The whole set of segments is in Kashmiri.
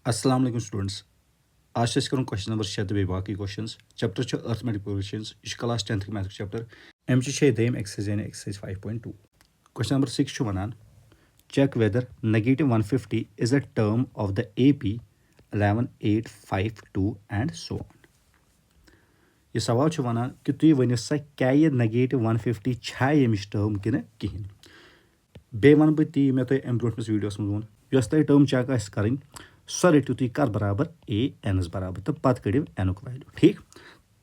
अस्सलाम वालेकुम स्टूडेंट्स। आज से करूँ क्वेश्चन नंबर 6 तो बे बाकी क्वेश्चंस चैप्टर छ अर्थमेटिक प्रोग्रेशंस यह क्लास 10th मैथ चैप्टर अमच दम एक्सरसाइज यानी एक्सरसाइज 5.2 क्वेश्चन नंबर 6 वनान check whether -150 is a term of the AP 11 8 5 2 and so on. यह सवाल वनान कि तुम वनो सा क्या यह -150 छा यमिश टर्म कि कहें। बे वन बह ती मे तुम ब्रोटमस वीडियोस मज वोन यस तुम टर्म चेक करें सो रटू तुम कर बराबर ए एनस बराबर तो पत कड़ो एनुक वैल्यू ठीक।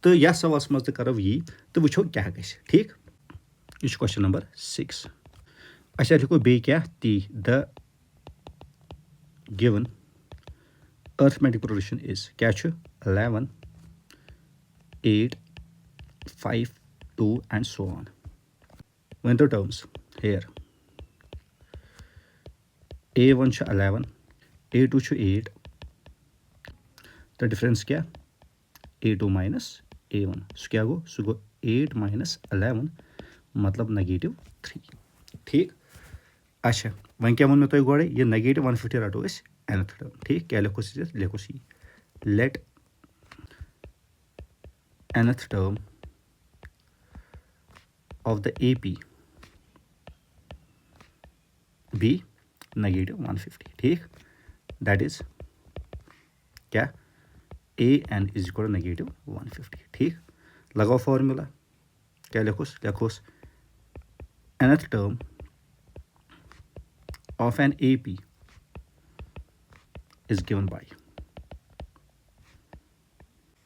तो यह सवाल मज तो करो यी तो वो क्या गि ठीक। यह क्वेश्चन नंबर 6 अच्छा लिखो बे क्या ती the given arithmetic progression is क्या 11 8 5 2 एंड सो ऑन। वन तो टर्म्स हेयर A1 11 A2 8 तो डिफरेंस क्या A2 माइनस A1 सो क्या गो सो गो 8 माइनस 11 मतलब -3 ठीक। अच्छा वन क्या वो तुम गोड़े ये -150 रटो nth टर्म ठीक क्या लिखोस लिखोस let nth term of the AP be -150 ठीक। दैट इज क्या AN इज इक्वल -150 ठीक। लगाओ फॉर्मूला क्या लिखोस लिखोस nth term of an AP is given by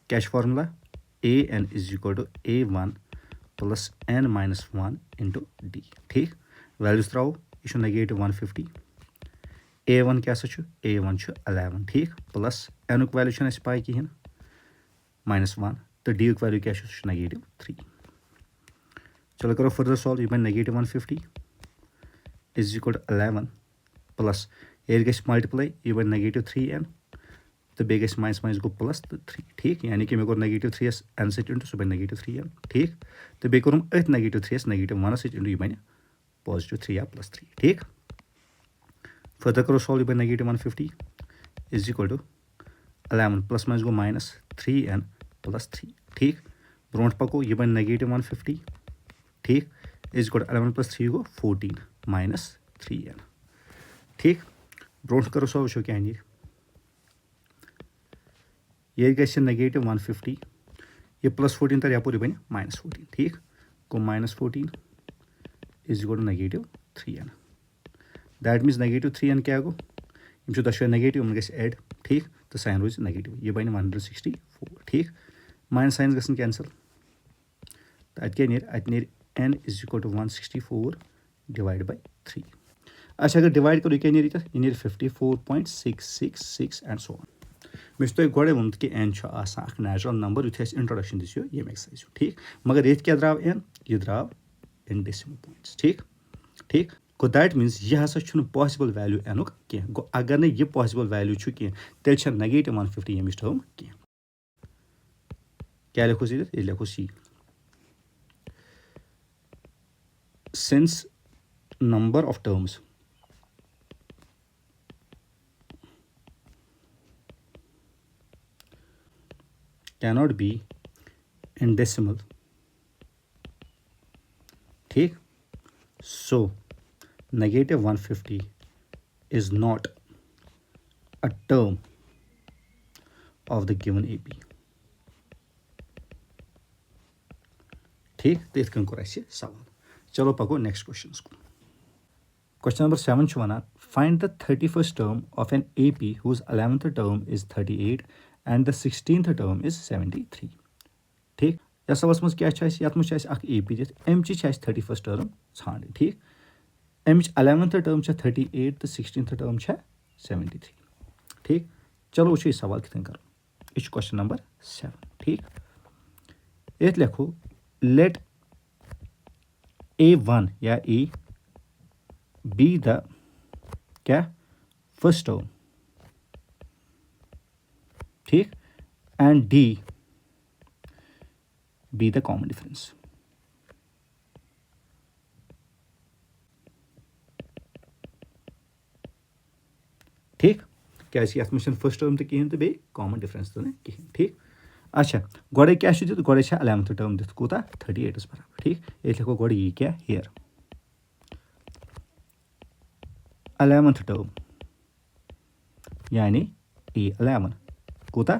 cash formula AN is equal to A1 plus N minus 1 into D ठीक। वैल्यूज त्राओ यह -150 A1 क्या A1 11 ठीक प्लस N वैल्यू पाई कहें -1 तो D वैल्यू क्या -3। चलो करो फर्दर सॉल्व यह बन -150 इज इक्वल टू 11 प्लस ये गई मल्टीप्लाई यह बन -3n तो बे माइनस माइनस गो प्लस तो 3 ठीक यानी कि मे कोर -3 n इंटू सह बन -3n ठीक तो बे कोर अथ -3 -1 इंटू यह बन +3 या +3 ठीक। फर्दर करो सॉल्व यह बन -150 is equal to 11 plus minus गो -3n + 3 ठीक। ब्रोट पको यह बन -150 ठीक is equal to 11 + 3 go 14 -3n ठीक। ब्रोट करो सॉल्व वो क्या नी ये गि -150 ये +14 तर यप बन -14 ठीक गो -14 is equal to -3n that means -3n क्या गो दोशों नेगेटिव इन एड ठीक तो साइन रोज नेगेटिव यह बन 164 ठीक माइनस साइन गन कैंसल तो अत नीर n is equal to 164 divide by 3। अच्छा अगर डिवाइड करो क्या नीर यह नीर 54.666 एंड सो ऑन। मे गोड़े वोनत कि n natural number youth introduction this ये एक्सरसाइज ठीक मगर ये क्या द्राव n यह द्राव इन डेसिमल पॉइंट्स ठीक ठीक गो दैट मीन्स यह हसा पॉसिबल वैल्यू एनुक कह गो अगर न यह पॉसिबल वैल्यू कह तेल -150 यमिश टर्म कह क्या लिखोस ये लिखोस यी since number of terms cannot be in decimal ठीक so -150 is not a term of the given AP ठीक तो इतन कोर सवाल। चलो पको नेक्स्ट क्वेश्चन को क्वेश्चन नंबर 7 वनान find the 31st term of an AP whose 11th term is 38 and the 16th term is 73 ठीक। यह सवाल मज क्या ये AP दिख अमच 31st term ान ठीक अमच 11th term 38 तो 16th term 73 ठीक। चलो वो यह सवाल कितन करो यह क्वेश्चन नंबर 7 ठीक ये लिखो लेट A1 या E be the क्या फर्स्ट टर्म ठीक and D be the common difference ठीक। क्या ये फर्स्ट टर्म तो कहें तो बे कॉमन डिफरेंस तो कहें ठीक। अच्छा गोड़े क्या दित गोड़े 11th टर्म दित कूता 38 बराबर ठीक। ये लिखो गोड़े ये क्या हियर 11th टर्म यानी A11 कूता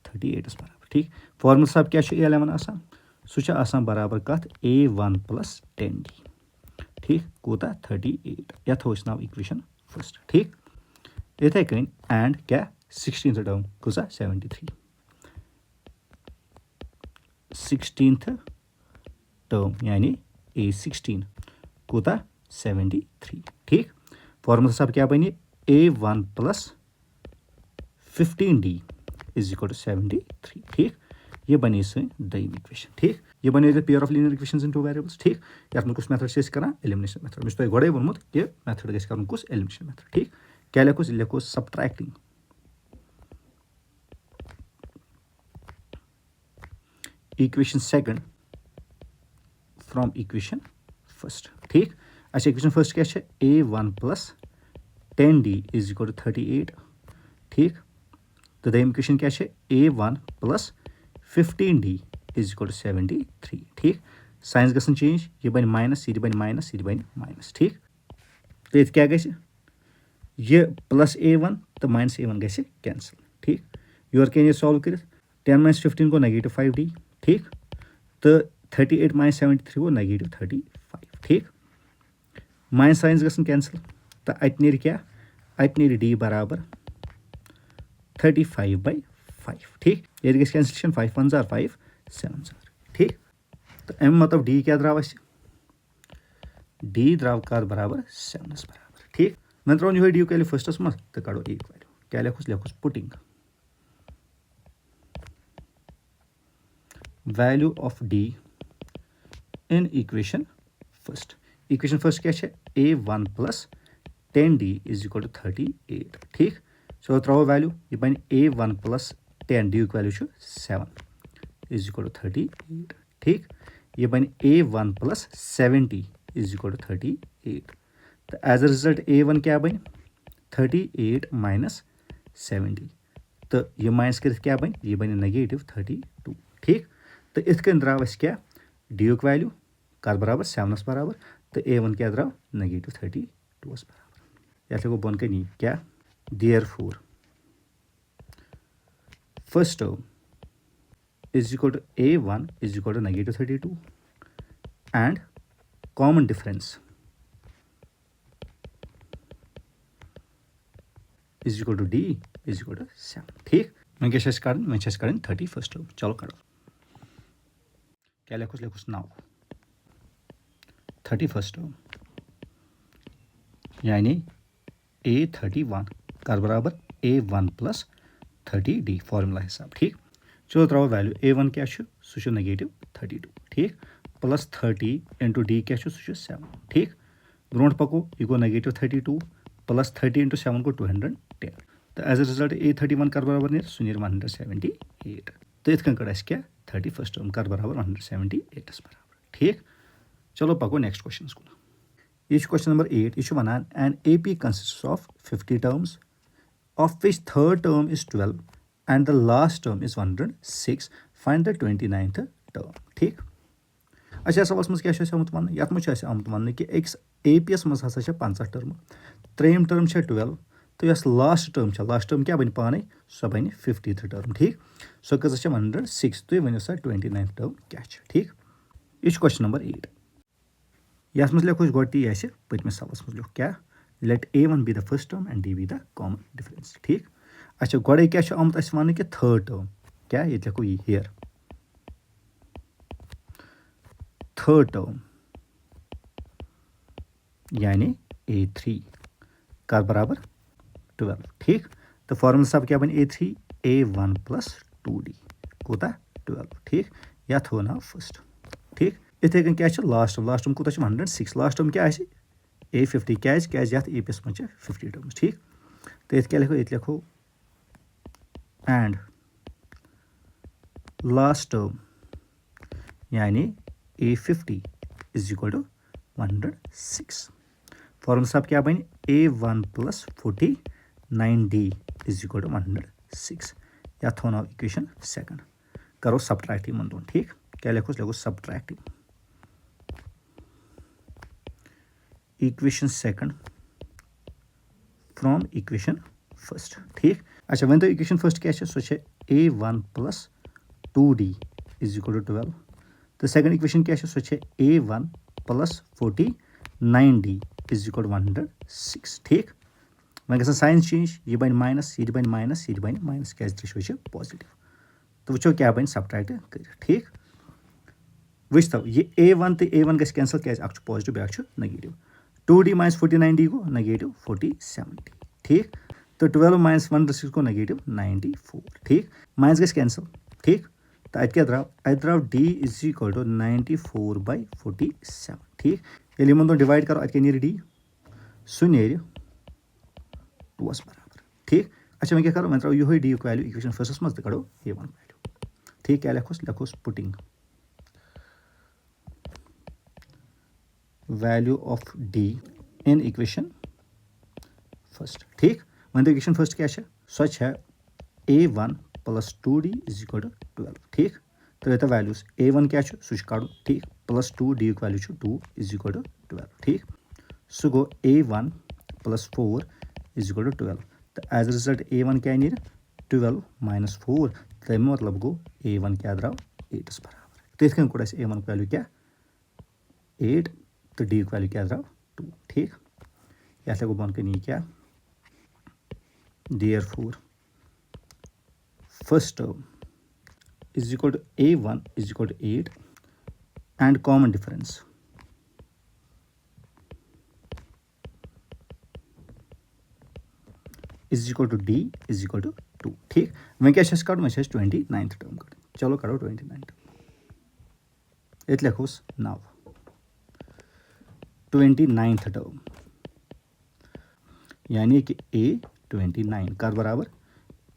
38 बराबर ठीक। फॉर्मूला साहब क्या A11 आसान सह आसान बराबर कत A1 + 10D ठीक कूता 38 या थो नाव इक्वेशन फर्स्ट ठीक। इथे कन एंड क्या 16th टर्म कूसा 73 16th टर्म यानी A16 कूता 73 ठीक। फॉर्मूला साहब क्या बने A1 + 15D = 73 ठीक। ये बनी सन दम इक्वेशन ठीक। ये बने pair of linear equations in two variables ठीक। या कुछ मेथड से कर एलिमिनेशन मेथड मे तुम गोड़े वोनमुत कि मेथड गस कर कुछ एलिमिनेशन मेथड ठीक। क्या लिखोस लिखोस subtracting equation second from equation first ठीक। अच्छा इक्वेशन फर्स्ट क्या A1 + 10D = 38 ठीक। तो दम इक्वेशन क्या A1 + 15D = 73 ठीक। साइंस गसन चेंज ये बन माइनस ये बन माइनस ये बन माइनस ठीक। तो ये क्या ये +A1 तो -A1 गए कैंसल ठीक। योर क्या सॉल्व कर 10 - 15 गो -5D ठीक। तो 38 - 73 गो -35 ठीक। माइनस साइंस गसन कैंसल तो अत नीर क्या अत नीर D बराबर 35/5 ठीक। ये गस कैंसलेशन 5 1 जार 5 7 जार ठीक। तो अम मतलब D क्या द्राव D द्राव कर बराबर 7 बराबर ठीक। मैं त्रो ये D वैल्यू फर्स्टस मज तो कड़ो एक वैल्यू क्या लिखोस putting value of D in equation first. Equation first क्या A1 + 10D = 38 ठीक। सो त्रो वैल्यू ये बन A1 + 10 D वैल्यू 7 = 38 ठीक। ये बन A1 + 70 = 38 तो एज अ रिजल्ट A1 क्या बन 38 - 70 तो ये माइनस कर क्या बन ये बन -32 ठीक। तो इत कन द्राव क्या D वैल्यू कर बराबर 7 बराबर तो A1 क्या द्राव -32 बराबर। या बोन कन क्या therefore first term = A1 = -32 and common difference = D = 7 ठीक। मैं क्या कर 31st टर्म चलो करो क्या लिखोस नाउ 31st टर्म यानी A31 कर बराबर A1 + 30D फॉर्मूला हिसाब ठीक। चलो त्रो वैल्यू A1 क्या सह -32 ठीक + 30 × D क्या सह 7 ठीक। ब्रोट पको यह गो -32 + 30 × 7 गो 210 तो एज अ रिजल्ट A31 कर बराबर नीर सह नीर 178 तो इत कड़ क्या 31st टर्म कर बराबर 178 बराबर ठीक। चलो पको नेक्स्ट क्वेश्चन कुन यह क्वेश्चन नंबर 8 यह वनान N AP consists of 50 terms of which third term is 12 and the last term is 106 find the 29th term ठीक। अच्छा सवाल मज क्या आमुत वन ये मज आमुत वन कि अक्स AP यस मज हसा 50 टर्म त्रेम टर्म 12 तो यस लास्ट टर्म क्या बन पाने सह बन 50th टर्म ठीक। सह कस 106 तुम वो सा 29th टर्म क्या ठीक। यह क्वेश्चन नंबर 8 यथ मज लिखो गोटी पतमिस सवाल मज लिख क्या let A1 be the first term and D be the common difference ठीक। अच्छा गोड़े क्या आमुत वन कि थर्ड टर्म क्या ये लिखो ये हियर थर्ड टर्म यानी A3 कर बराबर 12 ठीक। तो फॉर्मूला साहब क्या बन A3 A1 + 2D कूता 12 ठीक। या थो ना फर्स्ट ठीक। इथे कन क्या लास्ट टर्म कूता 106 लास्ट टर्म क्या A50 क्या AP यस मज 50 टर्म्स ठीक। तो ये क्या लिखो एंड लास्ट टर्म यानी A50 = 106 फॉर्मूला साहब क्या बन A1 + 40 9d is equal to 106 या थो नाव इक्वेशन सेकंड करो सब्ट्रैक्ट यमन दोन ठीक क्या लिखो subtracting equation second from equation first ठीक अच्छा वन तो इक्वेशन फर्स्ट क्या so a1 plus 2d is equal to 12 तो सेकंड इक्वेशन क्या so a1 plus 49d is equal to 106 ठीक वह साइन चेंज यह बन माइनस यह बन माइनस यह बन माइनस क्या त्रो पॉजिटिव तो वो क्या बन सब्ट्रैक्ट कर ठीक वो ये a1 तो a1 गस कैंसल क्या पॉजिटिव ब्या नेगेटिव 2d माइनस 49d गो नेगेटिव 47d ठीक तो 12 माइनस 106 को नेगेटिव 94 ठीक माइनस गस कैंसल ठीक तो अत क्या द्राव d इज इक्वल टू 94/47 ठीक ये दो डिवाइड करो अत क्या d सह नेर 2 बराबर ठीक अच्छा मैं क्या करो मैं त्रो डी वैल्यू इक्वेशन फर्स्ट मज तो कड़ो a1 वैल्यू ठीक क्या लिखोस putting value of d in equation first ठीक वन तो इक्वेशन फर्स्ट क्या so a1 plus 2d is equal to 12 ठीक तो वैल्यूज a1 क्या सह कड़ो ठीक plus 2d value 2 is equal to 12 ठीक सह गो a1 plus 4 is equal to 12 तो एज रिजल्ट a1 क्या नीर 12 माइनस 4 तमें मतलब गो a1 क्या द्राव 8 बराबर तो इथ कोड़ a1 वैल्यू क्या 8 तो d वैल्यू क्या द्राव 2 ठीक या गो बन कनी क्या therefore first term is equal to a1 is equal to 8 and common difference is equal to d is equal to 2 ठीक मैं क्या कड़ मैं 29th टर्म कड़ चलो करो 29th ये लिखोस नाव 29th टर्म यानी कि a29 कर बराबर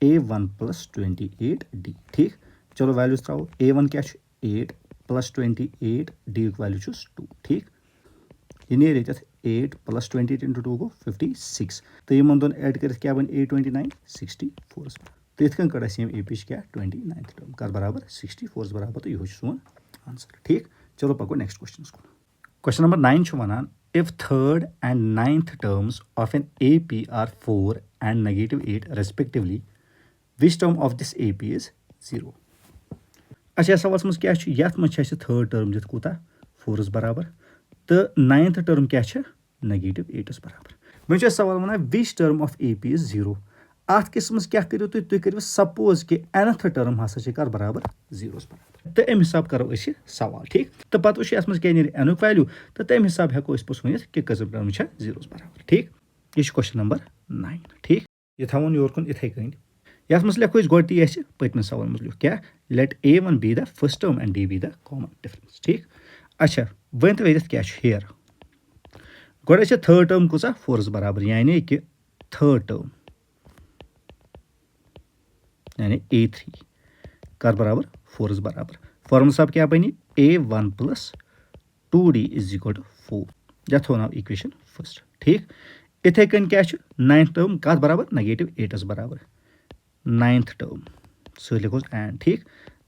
a1 प्लस 28d ठीक चलो वैल्यूज त्रो a1 क्या 8 प्लस 28 d वैल्यू 2 ठीक यह नेर 8 प्लस 28 इंटू 2 गो 56 तो इन दोन एड कर क्या बन a29 64 तो इथ कड़ ए पी क्या 29th टर्म कर बराबर 64 बराबर तो यह सोन आंसर ठीक चलो पको next question question number 9 वनान if third and ninth terms of an AP are 4 and negative 8 respectively, which term of this AP is 0? अच्छा सवाल मज क्या यथ मज थर्ड टर्म दित कूता 4 बराबर तो नाइन्थ टर्म क्या नेगेटिव 8 बराबर मैं सवाल one which term of AP is 0 अत किस मज क्या करो तुम करो सपोज कि nth टर्म हसा कर बराबर 0 बराबर तो अम हिसाब करो सवाल ठीक तो पत वो अत क्या नीर n वैल्यू तो तम हिसाब हेको वन कि कजम टर्म 0 बराबर ठीक यह क्वेश्चन नंबर 9 ठीक यह थवन योर कुन इथे कन यथ मज लिखो गोटी पतम सवाल मज लिख क्या let a1 be the first term and d be the common difference ठीक अच्छा वन तो क्या हेयर गोड थर्ड टर्म कूचा 4 बराबर यानी कि थर्ड टर्म यानी a3 कर बराबर 4 बराबर फॉर्मूला साहब क्या बनी a1 plus 2d is equal to 4 या थो नाव इक्वेशन फर्स्ट ठीक इथे कन क्या 9th टर्म कत बराबर नेगेटिव 8 बराबर 9th टर्म सो लिखोस एंड ठीक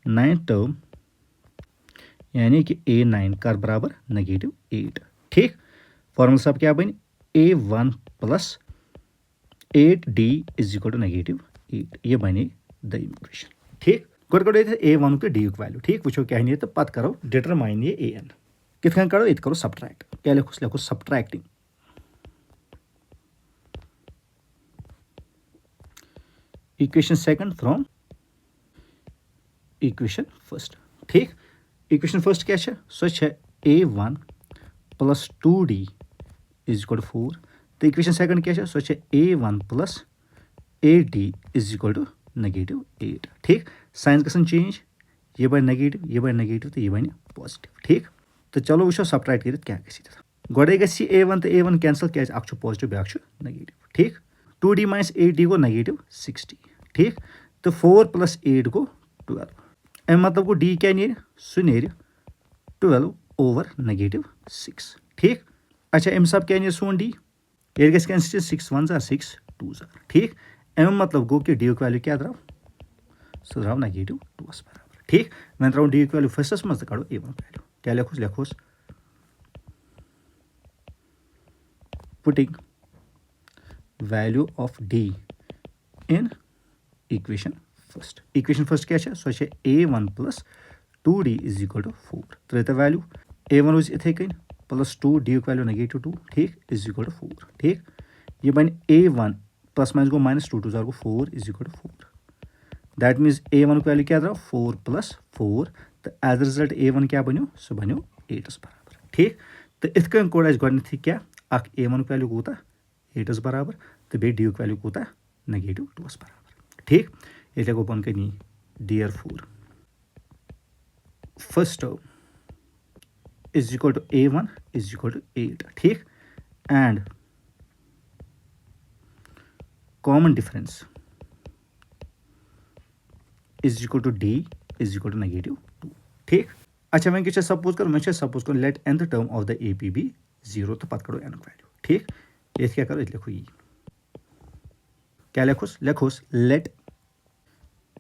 9th टर्म यानी कि a9 कर बराबर नेगेटिव 8 ठीक फॉर्मूला साहब क्या बनी a1 plus 8d is equal to negative 8 ये बने द इक्वेशन ठीक गोड a1 तो d वैल्यू ठीक वो क्या तो पत करो डिटरमाइन ये an कित करो ये करो सब्ट्रैक्ट क्या लिखो subtracting equation second from equation first ठीक इक्वेशन फर्स्ट क्या so a1 plus 2d is equal to 4 तो इक्वेशन सेकंड क्या so a1 plus 8d is equal to negative 8 ठीक साइंस गसन चेंज ये बन नेगेटिव तो ये बन पॉजिटिव ठीक तो चलो वो सब्ट्रैक्ट कर क्या गोडे a1 तो a1 कैंसल क्या पॉजिटिव ब्या नेगेटिव ठीक 2d माइनस 8d गो नेगेटिव 60 ठीक तो 4 प्लस 8 गो 12 अम मतलब गो d क्या नीर सह नीर 12 ओवर नेगेटिव 6 ठीक अच्छा अम सब क्या नीर सोन d ये कैंसिल 6 1 6 2 ठीक अम मतलब गो कि डी युक वैल्यू क्या द्राव सह द्राव -2 बराबर ठीक वह त्रो डी युक वैल्यू फर्स्टस मज तो कड़ो a1 वैल्यू क्या लिखोस putting value of d in equation first क्या so a1 + 2d = 4 Treta value a1 रोज इथे कन + 2 d युक वैल्यू -2 ठीक = 4 ठीक ये बन a1 plus minus go -2 2 go 4 = 4 that means a1 को वैल्यू क्या द्राव 4 + 4 तो एज अ रिजल्ट a1 क्या बनो सह बनो 8 बराबर ठीक तो इत कन कोड अस गोडनेथि क्या अख a1 को वैल्यू कूता 8 बराबर तो बे d युक वैल्यू कूता -2 बराबर ठीक ये गो बन कनी therefore first term is equal to a1 is equal to 8 ठीक and common difference is equal to d is equal to -2 ठीक अच्छा मैं क्या सपोज कर let nth term of the AP be 0 तो पत करो n वैल्यू ठीक ये क्या करो लिखो ये क्या लिखोस let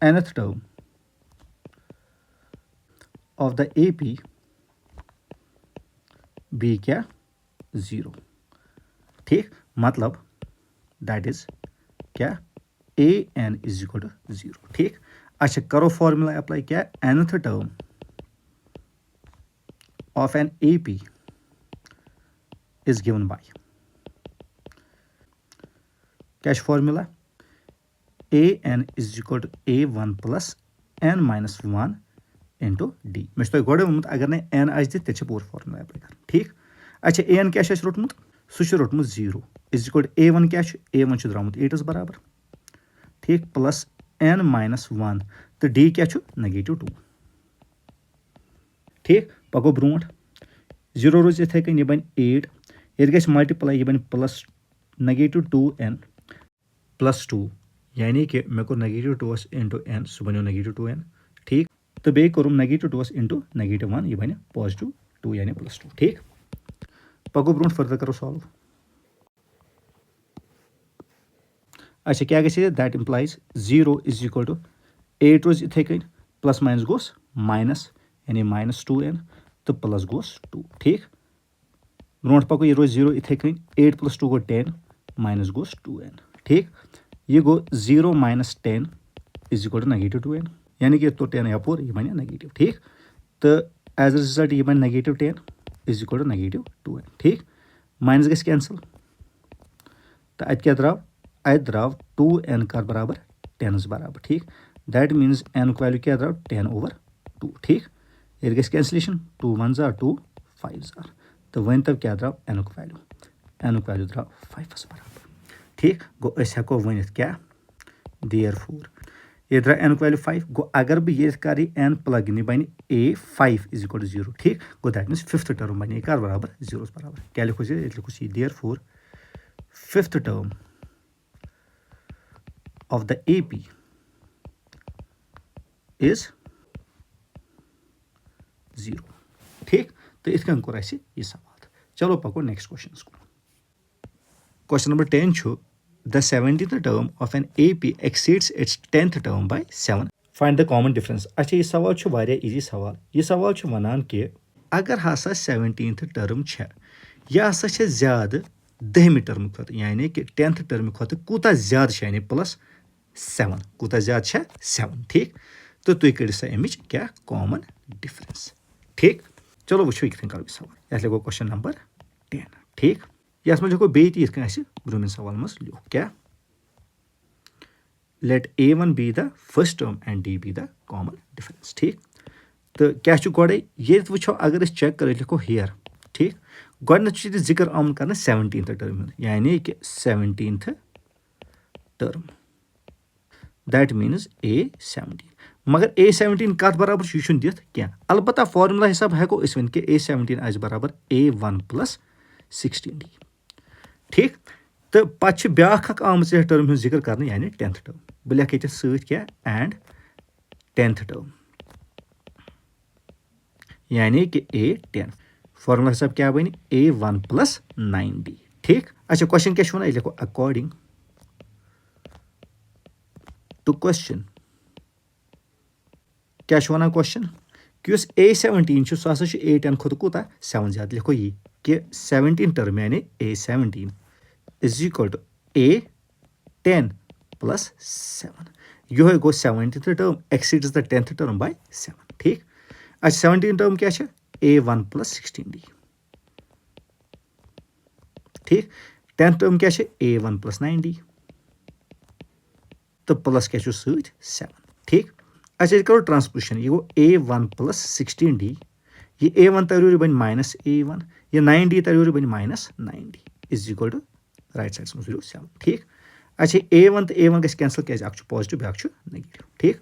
nth term of the AP be क्या 0 ठीक मतलब दैट इज क्या an is equal to 0 ठीक अच्छा करो फॉर्मूला अप्लाई क्या nth term of an AP is given by क्या formula an is equal to a1 + n - 1 into d मे तुम गोड़े वोनमुत अगर ने n आज दित ते पूरा फॉर्मूला अप्लाई कर ठीक अच्छा an क्या रोटमुत सह रोटमुत 0 is equal to a1 क्या a1 द्रामुत 8 बराबर ठीक प्लस n - 1 तो d क्या -2 ठीक पको ब्रोट 0 रोज इथे कन यह बन 8 ये गस मल्टीप्लाई यह बन प्लस -2n + 2 यानी कि मे को -2 into n सह बनो -2n ठीक तो बे कोरुम -2 into -1 यह बन +2 यानी +2 ठीक पको ब्रोट फर्दर करो सॉल्व अच्छा क्या गई that implies 0 is equal to 8 रोज इथे कन प्लस माइनस गोस माइनस यानी -2n तो प्लस गोस 2 ठीक ब्रोट पको ये रोज 0 इथे कन 8 + 2 गो 10 माइनस गोस 2n ठीक ये गो 0 - 10 is equal to -2n यानी कि तो 10 यपोर यह बन नेगेटिव ठीक तो एज अ रिजल्ट यह बन -10 is equal to -2n ठीक माइनस गस कैंसल तो अत क्या द्राव अत द्राव 2n कर बराबर 10 बराबर ठीक दैट मीन्स n को वैल्यू क्या द्राव 10/2 ठीक ये गस कैंसलेशन 2 1 जार 2 5 जार तो वन तब क्या द्राव n को वैल्यू द्राव 5 बराबर ठीक गो हेको वनित क्या therefore ये द्रा n को वैल्यू 5 गो अगर बह ये करी n प्लग इन बन a5 is equal to 0 ठीक go that means fifth term बन कर बराबर 0 बराबर क्या लिखो ये therefore fifth term of the AP is 0 ठीक तो इत कन कोर ये सवाल चलो पको नेक्स्ट क्वेश्चन क्वेश्चन नंबर 10 छु the 17th term of an AP exceeds its 10th term by 7 find the common difference अच्छा ये सवाल छु वारिया इजी सवाल ये सवाल छु वनान कि अगर हसा 17th term छ यह हसा छ ज्यादा 10th term खत यानी कि 10th term खत कूता ज्यादा छ यानी +7 कूता ज्यादा छ 7 ठीक तो तुम करो सा अमिच क्या कॉमन डिफरेंस ठीक चलो वो ये करो सवाल ये गो क्वेश्चन नंबर 10 ठीक यस मज हेको बे ब्रूमिन सवाल मज लिख क्या let a1 be the first term and d be the common difference ठीक तो क्या गोड़े ये वो अगर चेक कर लिखो हेयर ठीक गोडनेथ जिक्र आमुत कर 17th टर्म यानी कि 17th term that means a17 मगर a17 कत बराबर यह दिथ क्या अलबत्ता फॉर्मूला हिसाब हेको वन कि a17 आज बराबर a1 + 16d ठीक तो पे ब्या आम टर्म जिक्र कर यानी 10th टर्म बह लिख ये सत क्या एंड 10th टर्म यानी कि a10 फॉर्मूला हिसाब क्या बन a1 + 9d ठीक अच्छा क्वेश्चन क्या लिखो अकॉर्डिंग तो क्वेश्चन क्या वन क्वेश्चन कि A17 सह 8 खुद कूत 7 ज्यादा लिखो ये कि 17 टर्म यानी A17 is equal to A10 plus 7 यह गो 17th term exceeds the 10th term by 7 ठीक। अच्छा 17 टर्म क्या A1 प्लस 16D ठीक। 10th टर्म क्या A1 प्लस 9D तो प्लस क्या 7 ठीक। अच्छा करो ट्रांसपोजिशन ये गो A1 प्लस 16D ये A1 तरी बन माइनस A1 ये 9D तरी बन minus 9D is equal to right side में 7 ठीक। अच्छा A1 तो A1 गस कैंसल क्या पॉजिटिव ब्याक नेगेटिव ठीक।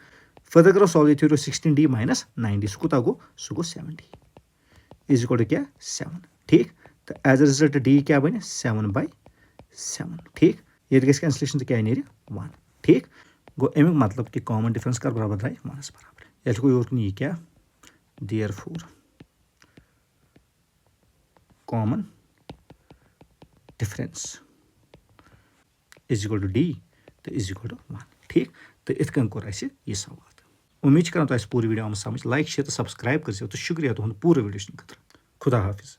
फर्दर करो सॉल्व ये 16D माइनस 9D सह कूत गो सह गो 7D इज इक्वल टू क्या 7 ठीक। तो एज अ रिजल्ट D क्या बन 7/7 ठीक। ये गस कैंसलेशन तो क्या 1 ठीक। गो अमुक मतलब कि कॉमन डिफरेंस कर बराबर द्राय 1 बराबर ये योर ये क्या therefore common difference is equal to D तो इज इक्वल टू 1 ठीक। तो इत कन कोर यह सवाल उम्मीद कर पूरी वीडियो समझ लाइक शेयर तो सब्सक्राइब कर तो शुक्रिया तुहद पूरे वीडियो खतर खुदा हाफिज।